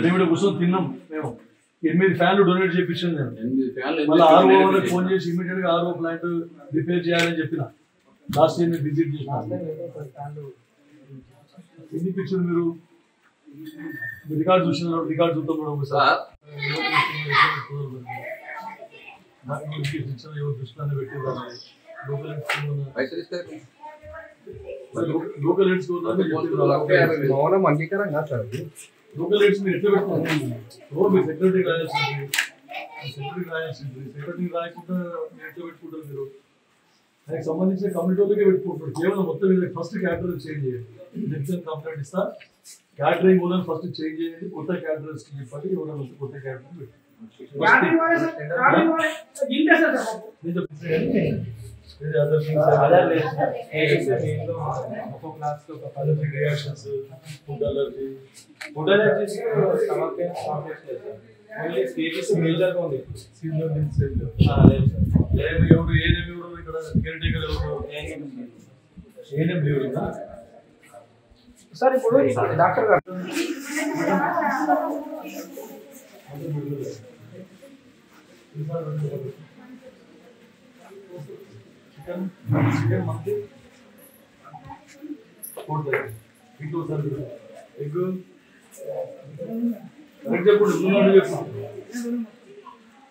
మేము కూర్చొని తిన్నాం. మేము 8 ఫ్యాన్లు డొనేట్ చేయించాను నేను. మళ్ళీ ఆర్ఓ వాళ్ళకి ఫోన్ చేసి ఇమీడియట్ గా ఆర్ఓ ప్లాంట్ రిపేర్ చేయాలని చెప్పిన. లాస్ట్ ఇయర్ విజిట్ చేసిన. ఎన్ని పిక్చర్ మీరు రికార్డ్ చూసిన రికార్డ్ చూద్దాం కూడా ఒకసారి. దృష్టిలో పెట్టి లోకల్ హెడ్స్ మౌనం అంగీకారం కాదు సార్. లోకల్ హెడ్స్ మీరు ఎట్లా పెట్టుకుంటారు? మీరు సెక్రటరీ రాయాల్సింది, సెక్రటరీ రాయకుండా ఎట్లా పెట్టుకుంటారు మీరు? దానికి సంబంధించిన కమ్యూనిటీ వాళ్ళకే పెట్టుకుంటారు. కేవలం మొత్తం ఫస్ట్ క్యాటరింగ్ చేంజ్ చేయండి. కంప్లైంట్ ఇస్తా, క్యాటరింగ్ కూడా ఫస్ట్ చేంజ్ చేయండి. కొత్త క్యాటరర్స్ చెప్పండి, ఎవరైనా కొత్త క్యాటరింగ్ పెట్టండి. సార్ ఇప్పుడు డాక్టర్ గారు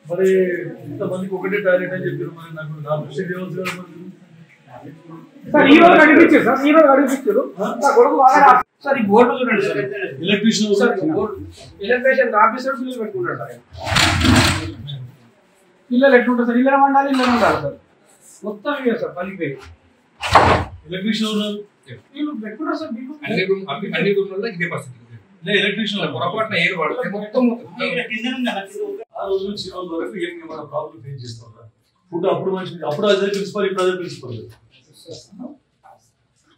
మరి ఇంతమందికి ఒకటే టాయిలెట్ అని చెప్పారు. మరి నాకు నా దృష్టి సార్ ఈ బోర్డు చూడండి సార్. ఎలక్ట్రీషియన్ ఆఫీసర్ పిల్లలు పెట్టుకుంటారు సార్. పిల్లలు ఎట్లుంటారు సార్? ఇళ్ళ ఉండాలి, ఇళ్ళ ఉండాలి సార్. మొత్తం ఇవే సార్ పలిపోయి ఎలక్ట్రీషియన్ వీళ్ళు పెట్టుకుంటారు సార్. అన్ని రూమ్లలో ఇదే పరిస్థితి. ఎలక్ట్రీషియన్ పొరపాటున ఏరు పడితే మొత్తం ఆ రోజు నుంచి ఈ రోజు వరకు ఏం మన ప్రాబ్లం ఫేస్ చేస్తాం. ఫుడ్ అప్పుడు మంచి, అప్పుడు అదే ప్రిన్సిపల్, ఇప్పుడు అదే ప్రిన్సిపల్.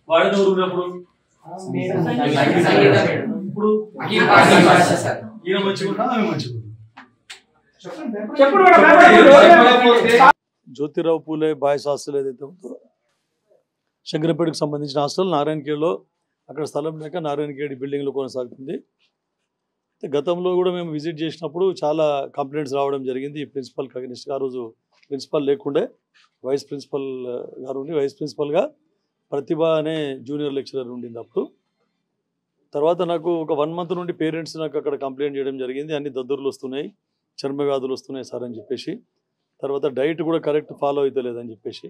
వాడిన ఊరినప్పుడు ఇప్పుడు ఈయన మంచిగా ఆమె మంచిగా. జ్యోతిరావు పూలే బాయ్స్ హాస్టల్ ఏదైతే ఉందో శంకరపేటకు సంబంధించిన హాస్టల్ నారాయణఖేడ్లో అక్కడ స్థలం లేక నారాయణఖేడ్ బిల్డింగ్లో కొనసాగుతుంది. గతంలో కూడా మేము విజిట్ చేసినప్పుడు చాలా కంప్లైంట్స్ రావడం జరిగింది ఈ ప్రిన్సిపల్ అగెనిస్ట్గా. ఆ రోజు ప్రిన్సిపల్ లేకుండే వైస్ ప్రిన్సిపల్ గారు ఉండి, వైస్ ప్రిన్సిపల్గా ప్రతిభ అనే జూనియర్ లెక్చరర్ ఉండింది అప్పుడు. తర్వాత నాకు ఒక 1 month నుండి పేరెంట్స్ నాకు అక్కడ కంప్లైంట్ చేయడం జరిగింది. అన్ని దద్దుర్లు వస్తున్నాయి, చర్మ వ్యాధులు వస్తున్నాయి సార్ అని చెప్పేసి. తర్వాత డైట్ కూడా కరెక్ట్ ఫాలో అవుతలేదని చెప్పేసి.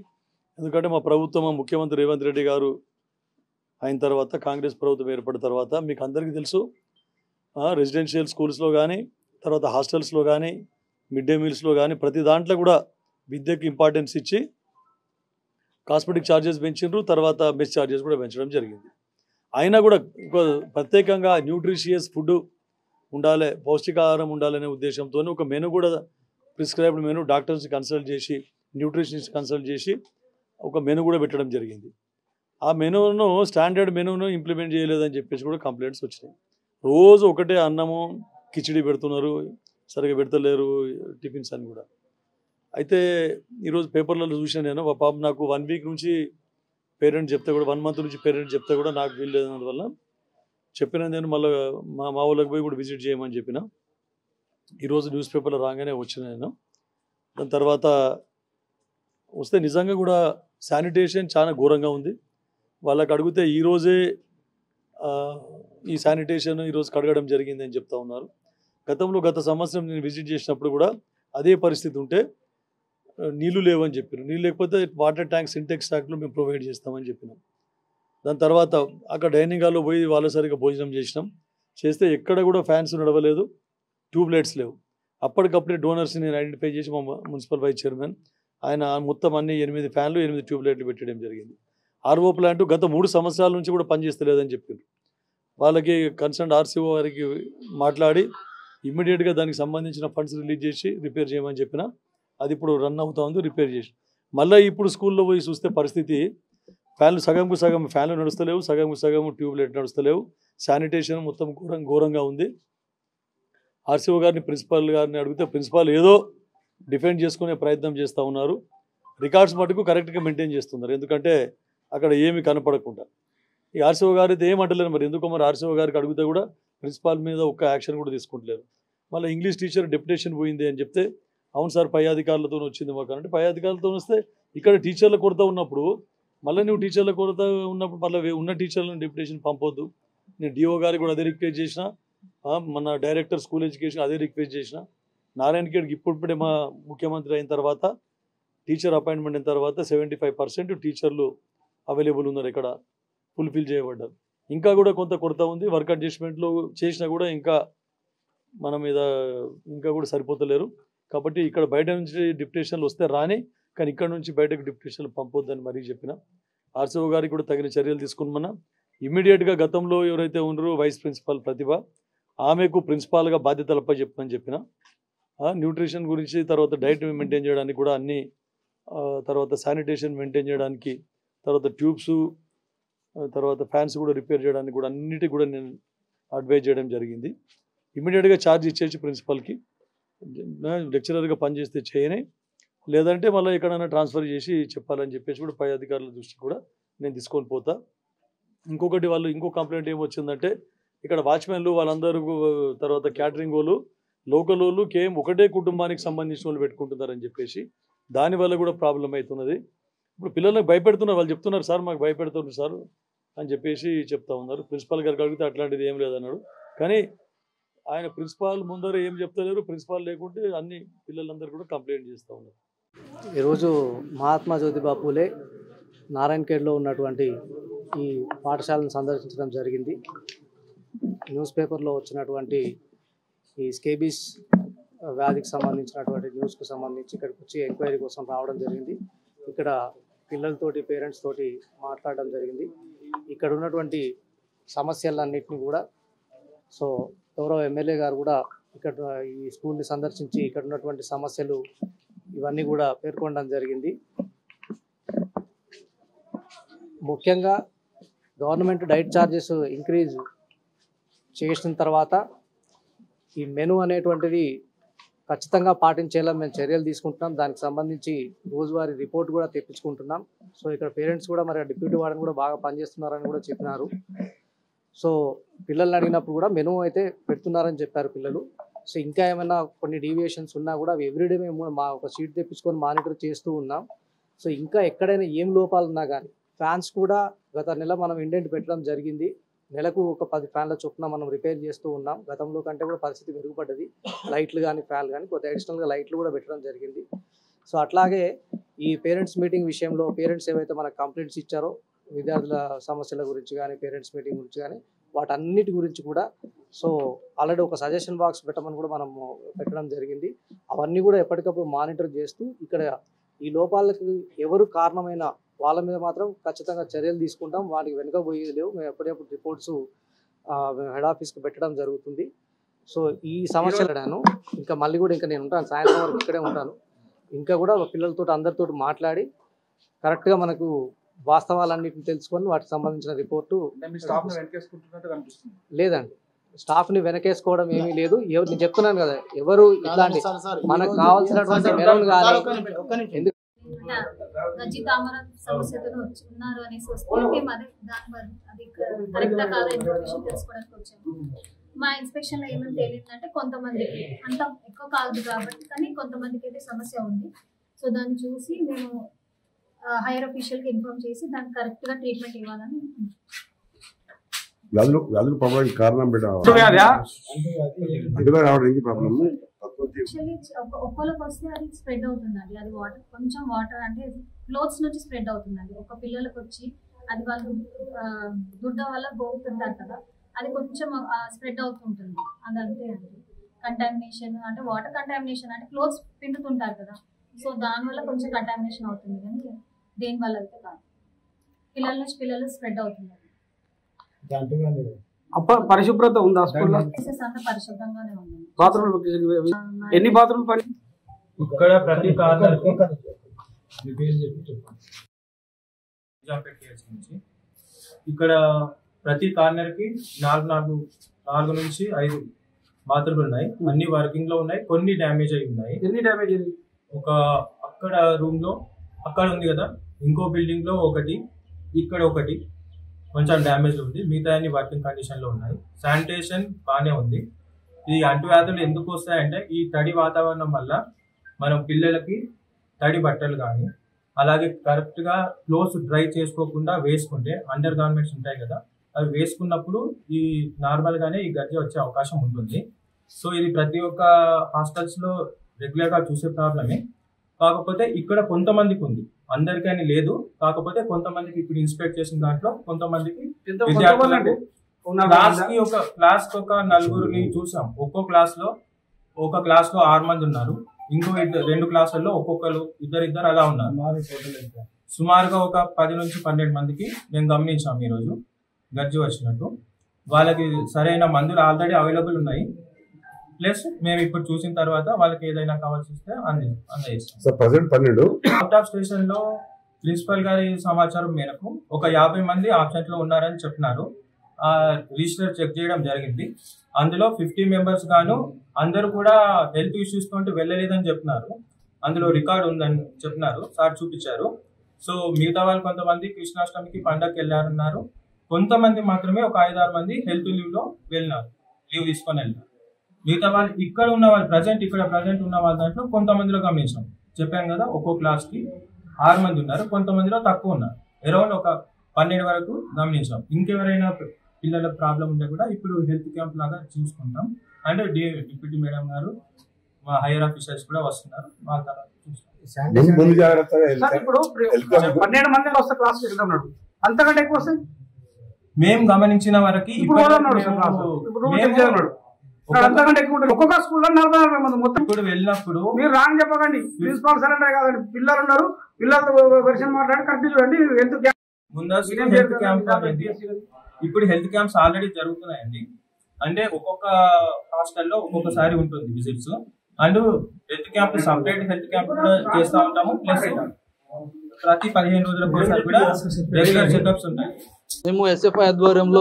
ఎందుకంటే మా ప్రభుత్వం, మా ముఖ్యమంత్రి రేవంత్ రెడ్డి గారు అయిన తర్వాత, కాంగ్రెస్ ప్రభుత్వం ఏర్పడిన తర్వాత మీకు అందరికీ తెలుసు, రెసిడెన్షియల్ స్కూల్స్లో కానీ, తర్వాత హాస్టల్స్లో కానీ, మిడ్ డే మీల్స్లో కానీ ప్రతి దాంట్లో కూడా విద్యకు ఇంపార్టెన్స్ ఇచ్చి కాస్మెటిక్ ఛార్జెస్ పెంచారు. తర్వాత మెస్ ఛార్జెస్ కూడా పెంచడం జరిగింది. అయినా కూడా ప్రత్యేకంగా న్యూట్రిషియస్ ఫుడ్ ఉండాలి, పౌష్టికాహారం ఉండాలనే ఉద్దేశంతో ఒక మెనూ కూడా ప్రిస్క్రైబ్డ్ మెనూ డాక్టర్స్ని కన్సల్ట్ చేసి, న్యూట్రిషనిస్ట్ కన్సల్ట్ చేసి ఒక మెనూ కూడా పెట్టడం జరిగింది. ఆ మెనూను, స్టాండర్డ్ మెనూను ఇంప్లిమెంట్ చేయలేదని చెప్పేసి కూడా కంప్లైంట్స్ వచ్చినాయి. రోజు ఒకటే అన్నము కిచిడి పెడుతున్నారు, సరిగా పెడతలేరు టిఫిన్స్ అని కూడా. అయితే ఈరోజు పేపర్లలో చూసిన నేను, పాపం నాకు 1 week నుంచి పేరెంట్ చెప్తే కూడా, 1 month నుంచి పేరెంట్ చెప్తే కూడా నాకు వీలు లేనందువల్ల చెప్పిన నేను మళ్ళీ మా వాళ్ళకి పోయి కూడా విజిట్ చేయమని చెప్పిన. ఈరోజు న్యూస్ పేపర్లో రాగానే వచ్చిన నేను. దాని తర్వాత వస్తే నిజంగా కూడా శానిటేషన్ చాలా ఘోరంగా ఉంది. వాళ్ళకి అడిగితే ఈరోజే ఈ శానిటేషన్ ఈరోజు కడగడం జరిగింది అని చెప్తా ఉన్నారు. గత సంవత్సరం నేను విజిట్ చేసినప్పుడు కూడా అదే పరిస్థితి ఉంటే నీళ్లు లేవని చెప్పారు. నీళ్ళు లేకపోతే వాటర్ ట్యాంక్, సింటెక్స్ ట్యాంక్లో మేము ప్రొవైడ్ చేస్తామని చెప్పినాం. దాని తర్వాత అక్కడ డైనింగ్ హాల్లో పోయి వాళ్ళ సరిగా భోజనం చేస్తే ఎక్కడ కూడా ఫ్యాన్స్ నడవలేదు, ట్యూబ్ లైట్స్ లేవు. అప్పటికప్పుడే డోనర్స్ని నేను ఐడెంటిఫై చేసి మా మున్సిపల్ వైస్ చైర్మన్ ఆయన మొత్తం అన్ని 8 ఫ్యాన్లు 8 ట్యూబ్ లైట్లు పెట్టడం జరిగింది. ఆర్ఓ ప్లాంట్ గత 3 సంవత్సరాల నుంచి కూడా పనిచేస్తలేదని చెప్పారు. వాళ్ళకి కన్సర్న్ ఆర్సీఓ వారికి మాట్లాడి ఇమ్మీడియట్గా దానికి సంబంధించిన ఫండ్స్ రిలీజ్ చేసి రిపేర్ చేయమని చెప్పిన. అది ఇప్పుడు రన్ అవుతా ఉంది, రిపేర్ చేసి. మళ్ళీ ఇప్పుడు స్కూల్లో పోయి చూస్తే పరిస్థితి ఫ్యాన్లు సగంకు సగం ఫ్యాన్లు నడుస్తలేవు, సగంకు సగం ట్యూబ్ లైట్ నడుస్తలేవు. శానిటేషన్ మొత్తం ఘోరంగా ఉంది. ఆర్సీఓ గారిని, ప్రిన్సిపాల్ గారిని అడిగితే ప్రిన్సిపాల్ ఏదో డిఫెండ్ చేసుకునే ప్రయత్నం చేస్తూ ఉన్నారు. రికార్డ్స్ మటుకు కరెక్ట్గా మెయింటైన్ చేస్తున్నారు, ఎందుకంటే అక్కడ ఏమి కనపడకుండా. ఈ ఆర్సీఓ గారు అయితే ఏమంటలేరు మరి, ఎందుకో మరి ఆర్సీఓ గారికి అడిగితే కూడా ప్రిన్సిపాల్ మీద ఒక్క యాక్షన్ కూడా తీసుకుంటలేరు. మళ్ళీ ఇంగ్లీష్ టీచర్ డెప్యుటేషన్ పోయింది అని చెప్తే అవును సార్ పై అధికారులతో వచ్చింది మాకు అంటే పై అధికారులతో వస్తే ఇక్కడ టీచర్ల కొరత ఉన్నప్పుడు మళ్ళీ నువ్వు టీచర్ల కొరత ఉన్నప్పుడు మళ్ళీ ఉన్న టీచర్లను డెప్యుటేషన్ పంపొద్దు. నేను డిఓ గారికి కూడా అదే రిక్వెస్ట్ చేసిన, మన డైరెక్టర్ స్కూల్ ఎడ్యుకేషన్ అదే రిక్వెస్ట్ చేసిన. నారాయణ ఖేడ్కి ఇప్పుడే మా ముఖ్యమంత్రి అయిన తర్వాత టీచర్ అపాయింట్మెంట్ అయిన తర్వాత 75% టీచర్లు అవైలబుల్ ఉన్నారు, ఇక్కడ ఫుల్ఫిల్ చేయబడ్డారు. ఇంకా కూడా కొంత కొరత ఉంది, వర్క్ అడ్జస్ట్మెంట్లో చేసినా కూడా ఇంకా మన మీద ఇంకా కూడా సరిపోతలేరు. కాబట్టి ఇక్కడ బయట నుంచి డిప్యుటేషన్లు వస్తే రాని, కానీ ఇక్కడ నుంచి బయటకు డిప్యుటేషన్లు పంపొద్దని మరీ చెప్పిన. ఆర్సీఓ గారికి కూడా తగిన చర్యలు తీసుకున్నామన్నా. ఇమ్మీడియట్గా గతంలో ఎవరైతే ఉన్నారో వైస్ ప్రిన్సిపాల్ ప్రతిభ, ఆమెకు ప్రిన్సిపాల్గా బాధ్యతలు అప్పచెప్పమని చెప్పిన. న్యూట్రిషన్ గురించి, తర్వాత డైట్ మెయింటైన్ చేయడానికి కూడా అన్ని, తర్వాత శానిటేషన్ మెయింటైన్ చేయడానికి, తర్వాత ట్యూబ్స్, తర్వాత ఫ్యాన్స్ కూడా రిపేర్ చేయడానికి కూడా అన్నిటికీ కూడా నేను అడ్వైజ్ చేయడం జరిగింది. ఇమ్మీడియట్గా ఛార్జ్ ఇచ్చేసి ప్రిన్సిపల్కి లెక్చరర్గా పనిచేస్తే చేయని, లేదంటే మళ్ళీ ఎక్కడైనా ట్రాన్స్ఫర్ చేసి చెప్పాలని చెప్పేసి కూడా పై అధికారుల దృష్టి కూడా నేను తీసుకొని పోతా. ఇంకొకటి వాళ్ళు ఇంకో కంప్లైంట్ ఏమొచ్చిందంటే ఇక్కడ వాచ్మెన్లు వాళ్ళందరూ, తర్వాత క్యాటరింగ్ వాళ్ళు, లోకల్ వాళ్ళు ఒకటే కుటుంబానికి సంబంధించిన వాళ్ళు పెట్టుకుంటున్నారని చెప్పేసి దానివల్ల కూడా ప్రాబ్లం అవుతున్నది. ఇప్పుడు పిల్లలకు భయపెడుతున్నారు, వాళ్ళు చెప్తున్నారు సార్ మాకు భయపెడుతున్నారు సార్ అని చెప్పేసి చెప్తా ఉన్నారు. ప్రిన్సిపాల్ గారికి అడిగితే అట్లాంటిది ఏం లేదన్నాడు. కానీ ఆయన ప్రిన్సిపాల్ ముందర ఏం చెప్తలేరు, ప్రిన్సిపాల్ లేకుంటే అన్ని పిల్లలందరూ కూడా కంప్లైంట్ చేస్తూ ఉన్నారు. ఈరోజు మహాత్మా జ్యోతిబా పూలే నారాయణఖేడ్లో ఉన్నటువంటి ఈ పాఠశాలను సందర్శించడం జరిగింది. న్యూస్ పేపర్లో వచ్చినటువంటి ఈ స్కేబీస్ వ్యాధికి సంబంధించినటువంటి న్యూస్కు సంబంధించి ఇక్కడికి వచ్చి ఎంక్వైరీ కోసం రావడం జరిగింది. ఇక్కడ పిల్లలతోటి, పేరెంట్స్ తోటి మాట్లాడడం జరిగింది. ఇక్కడ ఉన్నటువంటి సమస్యలన్నింటినీ కూడా గౌరవ ఎమ్మెల్యే గారు కూడా ఇక్కడ ఈ స్కూల్ని సందర్శించి ఇక్కడ ఉన్నటువంటి సమస్యలు ఇవన్నీ కూడా పేర్కొనడం జరిగింది. ముఖ్యంగా గవర్నమెంట్ డైట్ ఛార్జెస్ ఇంక్రీజ్ చేసిన తర్వాత ఈ మెను అనేటువంటిది ఖచ్చితంగా పాటించేలా మేము చర్యలు తీసుకుంటున్నాం. దానికి సంబంధించి రోజువారీ రిపోర్ట్ కూడా తెప్పించుకుంటున్నాం. ఇక్కడ పేరెంట్స్ కూడా మరి డిప్యూటీ వార్డెన్ కూడా బాగా పనిచేస్తున్నారని కూడా చెప్పినారు. పిల్లల్ని అడిగినప్పుడు కూడా మెను అయితే పెడుతున్నారని చెప్పారు పిల్లలు. ఇంకా ఏమైనా కొన్ని డీవియేషన్స్ ఉన్నా కూడా ఎవ్రీడే మేము ఒక షీట్ తెప్పించుకొని మానిటర్ చేస్తూ ఉన్నాం. ఇంకా ఎక్కడైనా ఏం లోపాలు ఉన్నా కానీ ఫ్యాన్స్ కూడా గత నెల మనం ఇండెంట్ పెట్టడం జరిగింది. నెలకు ఒక 10 ఫ్యాన్ల చొప్పున మనం రిపేర్ చేస్తూ ఉన్నాం. గతంలో కంటే కూడా పరిస్థితి మెరుగుపడ్డది. లైట్లు కానీ ఫ్యాన్లు కానీ కొత్త అడిషనల్గా లైట్లు కూడా పెట్టడం జరిగింది. అట్లాగే ఈ పేరెంట్స్ మీటింగ్ విషయంలో పేరెంట్స్ ఏవైతే మనకు కంప్లైంట్స్ ఇచ్చారో విద్యార్థుల సమస్యల గురించి కానీ, పేరెంట్స్ మీటింగ్ గురించి కానీ, వాటన్నిటి గురించి కూడా ఆల్రెడీ ఒక సజెషన్ బాక్స్ పెట్టమని కూడా మనము పెట్టడం జరిగింది. అవన్నీ కూడా ఎప్పటికప్పుడు మానిటర్ చేస్తూ ఇక్కడ ఈ లోపాలకు ఎవరు కారణమైన వాళ్ళ మీద మాత్రం ఖచ్చితంగా చర్యలు తీసుకుంటాం. వాటికి వెనుక పోయేది లేవు. మేము ఎప్పటికప్పుడు రిపోర్ట్స్ హెడ్ ఆఫీస్కి పెట్టడం జరుగుతుంది. ఈ సమస్యలను ఇంకా మళ్ళీ కూడా ఇంకా నేను ఉంటాను, సాయంత్రం వరకు ఇక్కడే ఉంటాను. ఇంకా కూడా పిల్లలతో అందరితో మాట్లాడి కరెక్ట్గా మనకు వాస్తవాలన్నింటిని తెలుసుకొని వాటికి సంబంధించిన రిపోర్టు. లేదండి, స్టాఫ్ని వెనకేసుకోవడం ఏమీ లేదు. నేను చెప్తున్నాను కదా, ఎవరు ఇట్లాంటి మనకు కావాల్సినటువంటి మెరూన్ కానీ గజ్జి తామర సమస్యతో ఉన్నారు అనేసి వస్తే మేము అదే అది కరెక్టా కాదా ఇన్ఫర్మేషన్ తెలుసుకోవడానికి వచ్చాము. మా ఇన్స్పెక్షన్ లో ఏమేమి తెలియదంటే కొంతమందికి అంత ఎక్కువ కాదు కాబట్టి, కానీ కొంతమందికి అయితే సమస్య ఉంది. దాన్ని చూసి మేము హైయర్ అఫీషియల్ కి ఇన్ఫార్మ్ చేసి దానికి కరెక్ట్ గా ట్రీట్మెంట్ ఇవ్వాలని. వ్యాధులు ప్రభావానికి కారణం ఒక్కరికి వస్తే అది స్ప్రెడ్ అవుతుందండి. అది కొంచెం వాటర్ అంటే క్లోత్స్ నుంచి స్ప్రెడ్ అవుతుందండి. ఒక పిల్లలకు వచ్చి అది వాళ్ళు దుడ్డ వల్ల పోతుంటారు కదా, అది కొంచెం స్ప్రెడ్ అవుతుంటుంది. అది అంతే అండి. కంటామినేషన్ అంటే వాటర్ కంటామినేషన్ అంటే క్లోత్స్ పిండుతుంటారు కదా, దానివల్ల కొంచెం కంటామినేషన్ అవుతుంది. కానీ దేనివల్ల అయితే కాదు, పిల్లల నుంచి పిల్లలు స్ప్రెడ్ అవుతుంది. పరిశుభ్రత ఉందా? అంతా పరిశుభ్రంగానే ఉంది. ఎన్ని బాత్రూమ్ ఇక్కడ ప్రతి కార్నర్ ఇక్కడ ప్రతి కార్నర్ కి 4 నుంచి 5 బాత్రూమ్లు ఉన్నాయి. అన్ని వర్కింగ్ లో ఉన్నాయి, కొన్ని డ్యామేజ్ అయి ఉన్నాయి. ఎన్ని డ్యామేజ్ అయింది? ఒక అక్కడ రూమ్ లో అక్కడ ఉంది కదా, ఇంకో బిల్డింగ్ లో ఒకటి, ఇక్కడ ఒకటి, కొంచెం డ్యామేజ్ ఉంది, మిగతా అన్ని వర్కింగ్ కండిషన్లో ఉన్నాయి. శానిటేషన్ బాగానే ఉంది. ఈ అంటువ్యాధులు ఎందుకు వస్తాయంటే ఈ తడి వాతావరణం వల్ల మనం పిల్లలకి తడి బట్టలు కానీ అలాగే కరెక్ట్గా క్లోత్స్ డ్రై చేసుకోకుండా వేసుకుంటే అండర్ గార్మెంట్స్ ఉంటాయి కదా, అవి వేసుకున్నప్పుడు ఈ నార్మల్గానే ఈ గజ్జి వచ్చే అవకాశం ఉంటుంది. సో ఇది ప్రతి ఒక్క హాస్టల్స్లో రెగ్యులర్గా చూసే ప్రాబ్లమే. కాకపోతే ఇక్కడ కొంతమందికి ఉంది, అందరికీ అని లేదు. కాకపోతే కొంతమందికి ఇప్పుడు ఇన్స్పెక్ట్ చేసిన దాంట్లో కొంతమందికి విద్యార్థులకు క్లాస్ కి ఒక 4 చూసాం. ఒక్కో క్లాస్ లో 6 మంది ఉన్నారు. ఇంకో 2 క్లాసుల్లో ఒక్కొక్కరు ఇద్దరు అలా ఉన్నారు. సుమారుగా ఒక 10 నుంచి 12 మందికి మేము గమనించాం ఈరోజు గజ్జి వచ్చినట్టు. వాళ్ళకి సరైన మందులు ఆల్రెడీ అవైలబుల్ ఉన్నాయి. ప్లస్ మేము ఇప్పుడు చూసిన తర్వాత వాళ్ళకి ఏదైనా కావాల్సి వస్తే అందజేస్తాం. అవుట్ ఆఫ్ స్టేషన్ లో ప్రిన్సిపల్ గారి సమాచారం మేరకు ఒక 50 మంది ఆబ్సెంట్ లో ఉన్నారని చెప్పినారు. రిజిస్టర్ చెక్ చేయడం జరిగింది. అందులో 50 మెంబర్స్ గాను అందరూ కూడా హెల్త్ ఇష్యూస్ తోటి వెళ్ళలేదని చెప్పినారు. అందులో రికార్డ్ ఉందని చెప్పినారు, సార్ చూపించారు. సో మిగతా వాళ్ళు కొంతమంది కృష్ణాష్టమికి పండగకి వెళ్ళారన్నారు. కొంతమంది మాత్రమే ఒక 5-6 మంది హెల్త్ లీవ్ లో వెళ్ళినారు, లీవ్ తీసుకొని వెళ్ళినారు. మిగతా వాళ్ళు ఇక్కడ ఉన్న వాళ్ళు ప్రజెంట్ ఉన్న వాళ్ళ దాంట్లో కొంతమందిలో గమనించాం. చెప్పాం కదా, ఒక్కో క్లాస్ కి 6 మంది ఉన్నారు, కొంతమందిలో తక్కువ ఉన్నారు. అరౌండ్ ఒక 12 వరకు గమనించాం. ఇంకెవరైనా పిల్లల ప్రాబ్లం ఉంటే కూడా ఇప్పుడు హెల్త్ క్యాంప్ లాగా చూసుకుంటాం. అండ్ డిప్యూటీ మేడం గారు మా హైయర్ ఆఫీసర్స్ కూడా వస్తున్నారు, వాళ్ళ తర్వాత చూస్తాం. ఇప్పుడు 12 మంది వస్తే క్లాస్ చెప్తున్నాడు, అంతకంటే ఎక్కువ వస్తాయి. మేము గమనించిన వరకు అంతకంటే ఎక్కువ ఉంటుంది. ఒక్కొక్క స్కూల్లో 40 మంది మొత్తం. ఇప్పుడు వెళ్ళినప్పుడు మీరు రాంగ్ చెప్పకండి, ప్రిన్సిపాల్ సరెండర్ కాదండి. పిల్లలు ఉన్నారు, పిల్లలతో వెర్షన్ మాట్లాడి కరెక్ట్ చూడండి. హెల్త్ క్యాంప్ ఇప్పుడు హెల్త్ క్యాంప్స్ ఆల్రెడీ జరుగుతున్నాయండి. అంటే ఒక్కొక్క హాస్టల్లో ఒక్కొక్కసారి ఉంటుంది visits. And health camp separate health camp కూడా చేస్తూ ఉంటాము. ప్లస్ ప్రతి 15 రోజులకు ఒకసారి కూడా రెగ్యులర్ చెకప్స్ ఉంటాయి. మేము ఎస్ఎఫ్ఐ ఆధ్వర్యంలో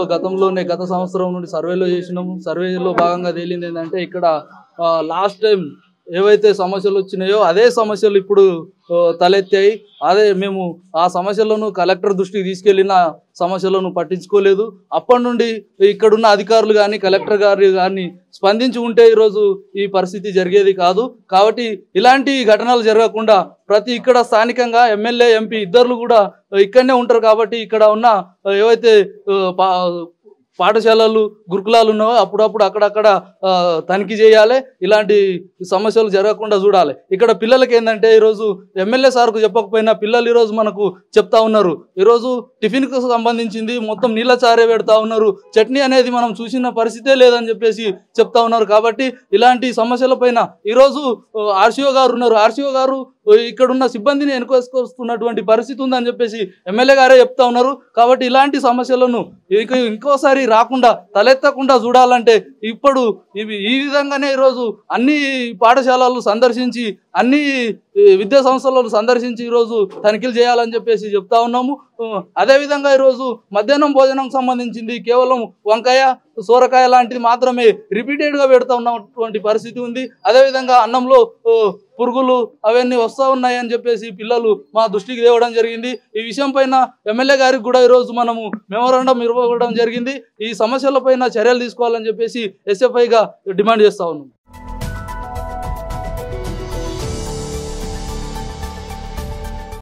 గత సంవత్సరం నుండి సర్వేలో చేసినాము. సర్వేలో భాగంగా తేలింది ఏంటంటే ఇక్కడ లాస్ట్ టైం ఏవైతే సమస్యలు వచ్చినాయో అదే సమస్యలు ఇప్పుడు తలెత్తాయి. అదే మేము ఆ సమస్యలను కలెక్టర్ దృష్టికి తీసుకెళ్లిన సమస్యలను పట్టించుకోలేదు. అప్పటి నుండి ఇక్కడున్న అధికారులు కానీ కలెక్టర్ గారు కానీ స్పందించి ఉంటే ఈరోజు ఈ పరిస్థితి జరిగేది కాదు. కాబట్టి ఇలాంటి ఘటనలు జరగకుండా ఇక్కడ స్థానికంగా ఎమ్మెల్యే ఎంపీ ఇద్దరు కూడా ఇక్కడనే ఉంటారు. కాబట్టి ఇక్కడ ఉన్న ఏవైతే పాఠశాలలు గురుకులాలు ఉన్నాయో అప్పుడప్పుడు అక్కడక్కడ తనిఖీ చేయాలి. ఇలాంటి సమస్యలు జరగకుండా చూడాలి. ఇక్కడ పిల్లలకి ఏంటంటే ఈరోజు ఎమ్మెల్యే సార్కు చెప్పకపోయినా పిల్లలు ఈరోజు మనకు చెప్తా ఉన్నారు. ఈరోజు టిఫిన్కు సంబంధించింది మొత్తం నీళ్ళ చారే పెడతా ఉన్నారు, చట్నీ అనేది మనం చూసిన పరిస్థితే లేదని చెప్పేసి చెప్తా ఉన్నారు. కాబట్టి ఇలాంటి సమస్యల పైన ఈరోజు ఆర్సీఓ గారు ఉన్నారు. ఆర్సీఓ గారు ఇక్కడున్న సిబ్బందిని ఎన్నుకొస్తున్నటువంటి పరిస్థితి ఉందని చెప్పేసి ఎమ్మెల్యే గారే చెప్తా ఉన్నారు. కాబట్టి ఇలాంటి సమస్యలను ఇంకోసారి రాకుండా తలెత్తకుండా చూడాలంటే ఇప్పుడు ఈ విధంగానే ఈరోజు అన్ని పాఠశాలలు సందర్శించి అన్ని విద్యా సంస్థలను సందర్శించి ఈరోజు తనిఖీలు చేయాలని చెప్పేసి చెప్తా ఉన్నాము. అదేవిధంగా ఈరోజు మధ్యాహ్నం భోజనం సంబంధించింది కేవలం వంకాయ సోరకాయ లాంటిది మాత్రమే రిపీటెడ్గా పెడతా ఉన్నటువంటి పరిస్థితి ఉంది. అదేవిధంగా అన్నంలో పురుగులు అవన్నీ వస్తూ ఉన్నాయని చెప్పేసి పిల్లలు మా దృష్టికి తేవడం జరిగింది. ఈ విషయం పైన ఎమ్మెల్యే గారికి కూడా ఈరోజు మనము మెమోరాండం ఇవ్వడం జరిగింది. ఈ సమస్యల పైన చర్యలు తీసుకోవాలని చెప్పేసి ఎస్ఎఫ్ఐగా డిమాండ్ చేస్తా ఉన్నాం.